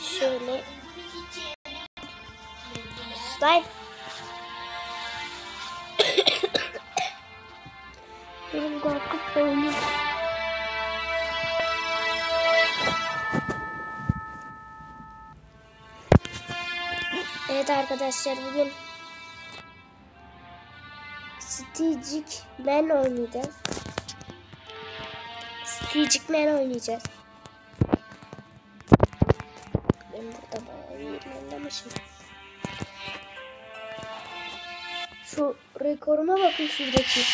Şöyle. Slime. Benim korkup oynayayım. Evet arkadaşlar, bugün Stick Man oynayacağız. Ben burada bayağı iyi oynamışım. Şu rekoruma bakın, şuradaki.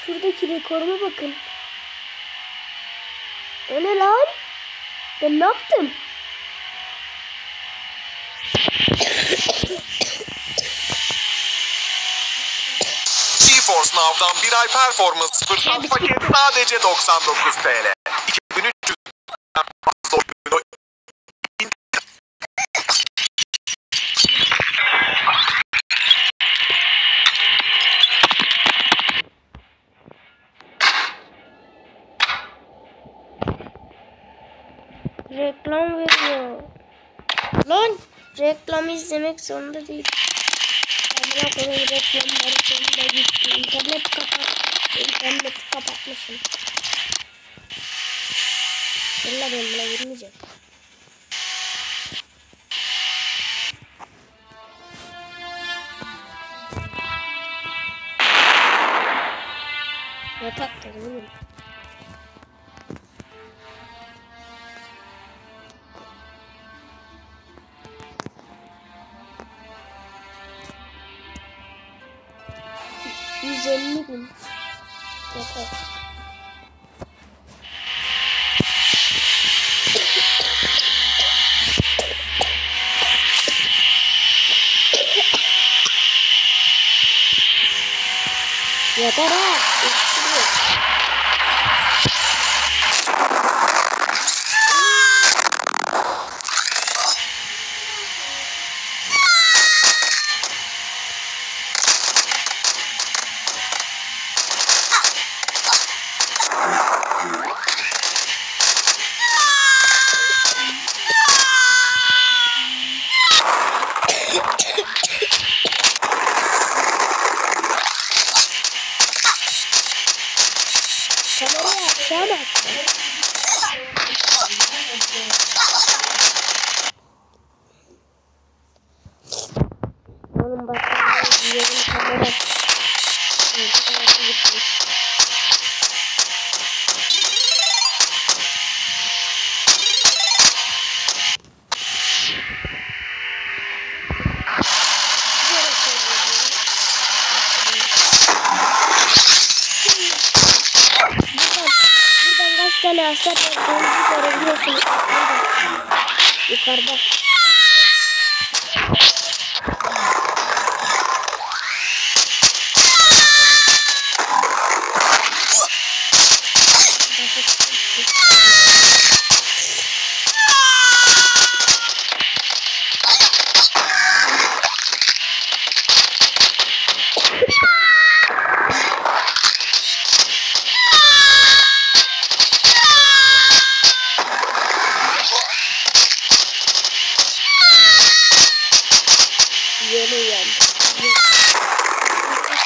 Şuradaki rekoruma bakın. O ne lan? Ben ne yaptım? GeForce Now'dan bir ay performans fırsat paket sadece 99 TL. 2300 oyunu. Reklam veriyor. Lan reklam izlemek zorunda değil. Amına koyayım, reklamları sonunda gitti. İnternet kapatmışım. Valla ben buna girmeyeceğim. Ne patladı oğlum? $150.000. Yeter. Yeter ha. Kamerayı aşağı bak. Oğlum bak, yarım kamera. Buradan hasar verdiğinizi görebiliyorsunuz. Yukarıda. Yeni uyandı.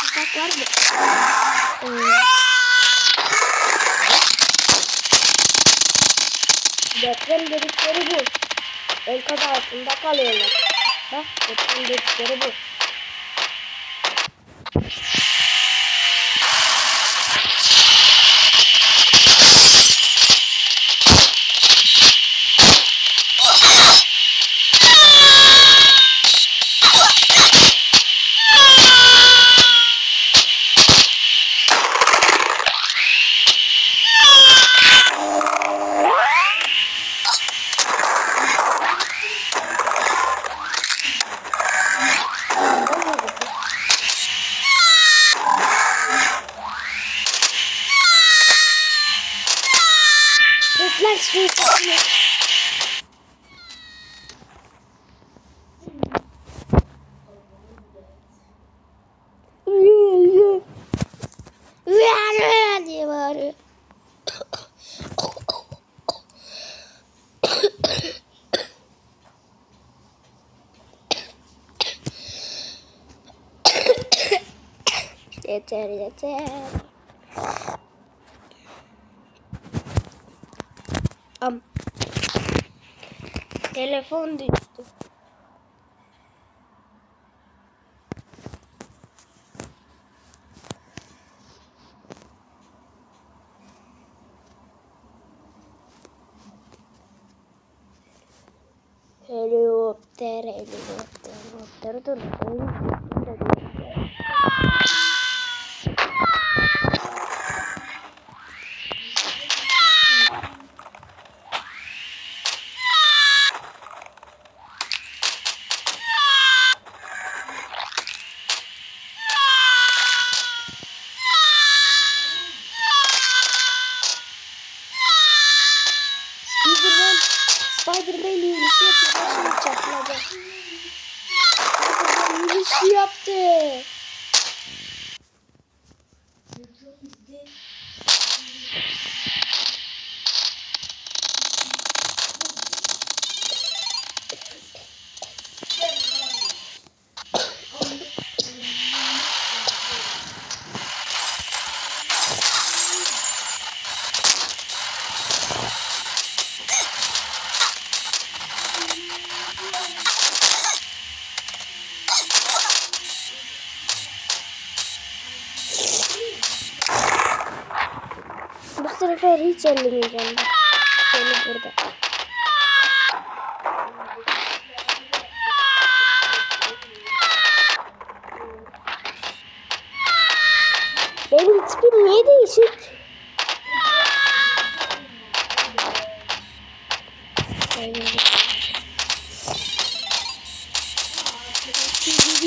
Sıcak var mı? Deprem dedikleri bu. Enkaz altında kalıyorlar. Bak, deprem dedikleri bu. Refleks suyu. diye bağırıyor. yeter yeter. Telefon düştü. Helikopter, helikopter, dur. Spider-Man yürüyüşü yapıyor. Şimdi çatlayacak. Spider-Man yürüyüşü yaptı. Bu sefer hiç ellemeyeceğim ben. Seni burada. Benim tipim niye değişik? Şimdi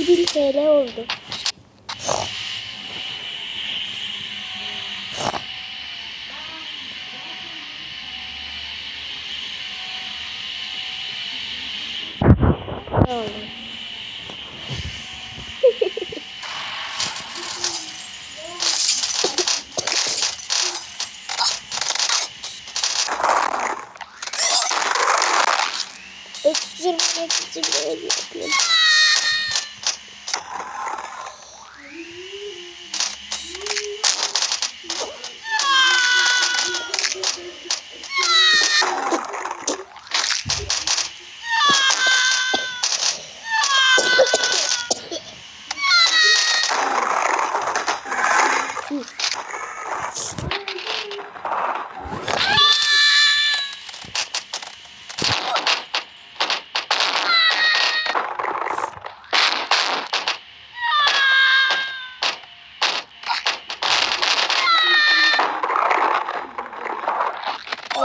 1000 TL oldu. Öksürmek yapıyorum.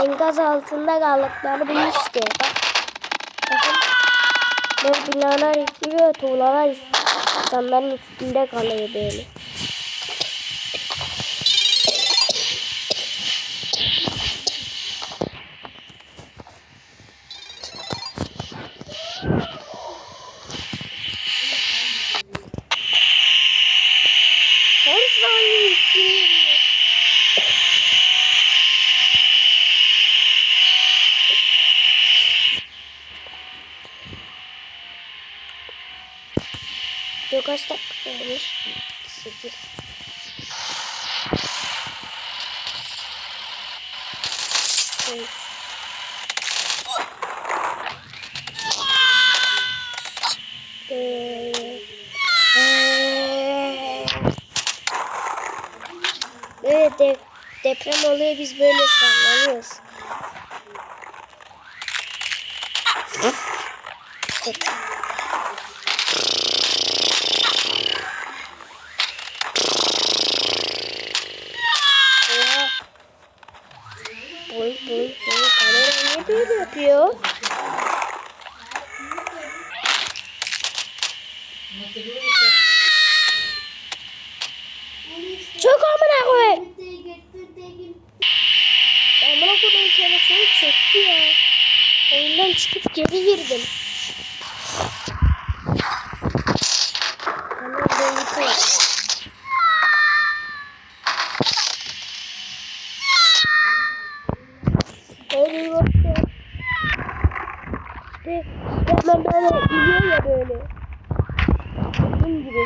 Enkaz altında kaldıkları bir işte. Bakın. Böyle binalar yıkılıyor, tuğlalar insanların üstünde kalıyor böyle. Her saniye yıkılıyor. Kaç dakika olmuş? 8. Evet, deprem oluyor, biz böyle sallanıyoruz. Kamera niye böyle yapıyor? Çok amına koyayım. Amına koyayım, telefonu çöktü ya. Oyundan çıkıp geri girdim. Hemen böyle gidiyor ya böyle. Bunun gibi.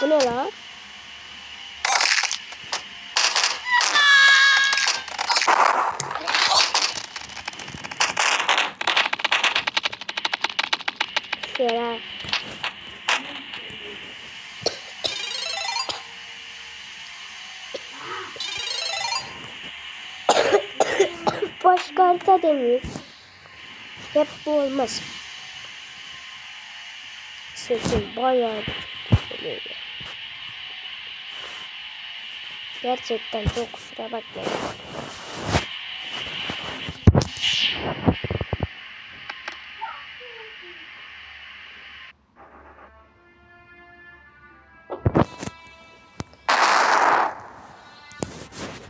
Bu ne la? Şöyle. Başka harita demiyor. Hep bu olmaz. Sesim bayağı bir gerçekten çok kusura bakmayın.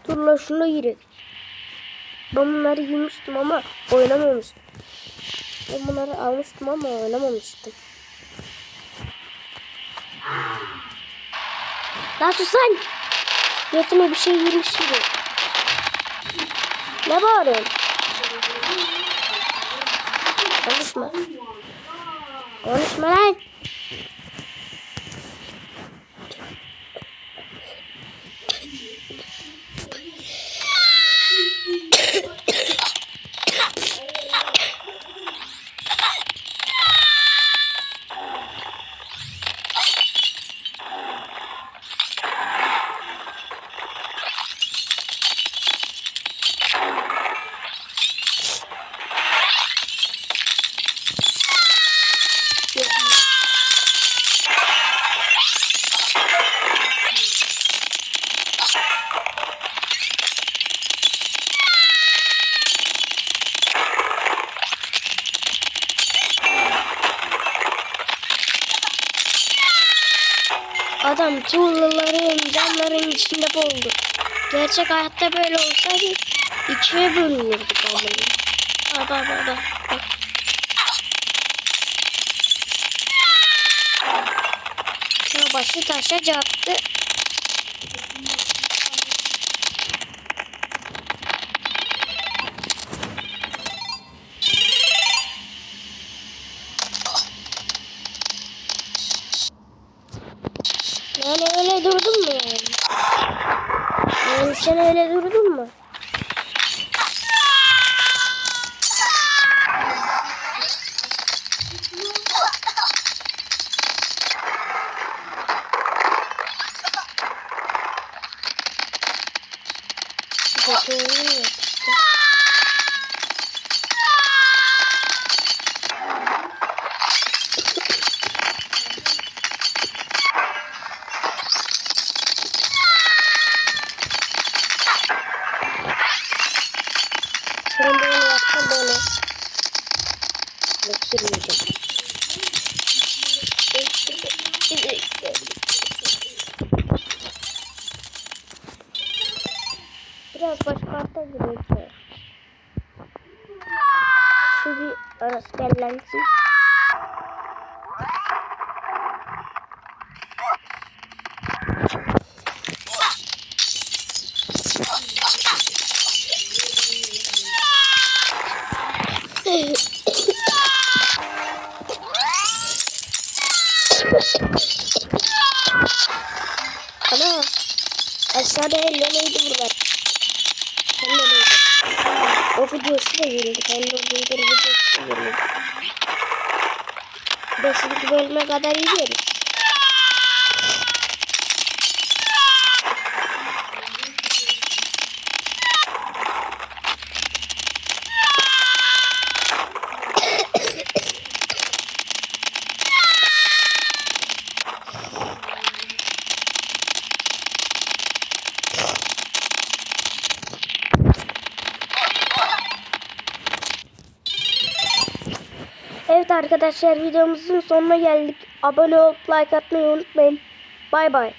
Dur la şunu yürü. Ben bunları yemiştim ama oynamamıştım. Ben bunları almıştım ama oynamamıştım. Lan sus lan. Götüme bir şey girmiş gibi. Ne bağırıyorsun? Konuşma. Konuşma lan. Adam tuğlaların, camların içinde boğuldu. Gerçek hayatta böyle olsaydı ikiye bölünürdük adamı. Bak. Şuna başı taşa çarptı. Yani öyle durdun mu yani? Yani sen öyle durdun mu? Ben böyle yapsam böyle. Geçirmeyeceğim. Biraz başka harita girelim. Şu bir arası bellensin. Ana aşağıda ellemeydi buralar. Ellemeydi. O videosu da yürüdü. Ben de o videosu da yürüdü. 5. bölüme kadar izleriz. Evet arkadaşlar videomuzun sonuna geldik. Abone olup like atmayı unutmayın. Bay bay.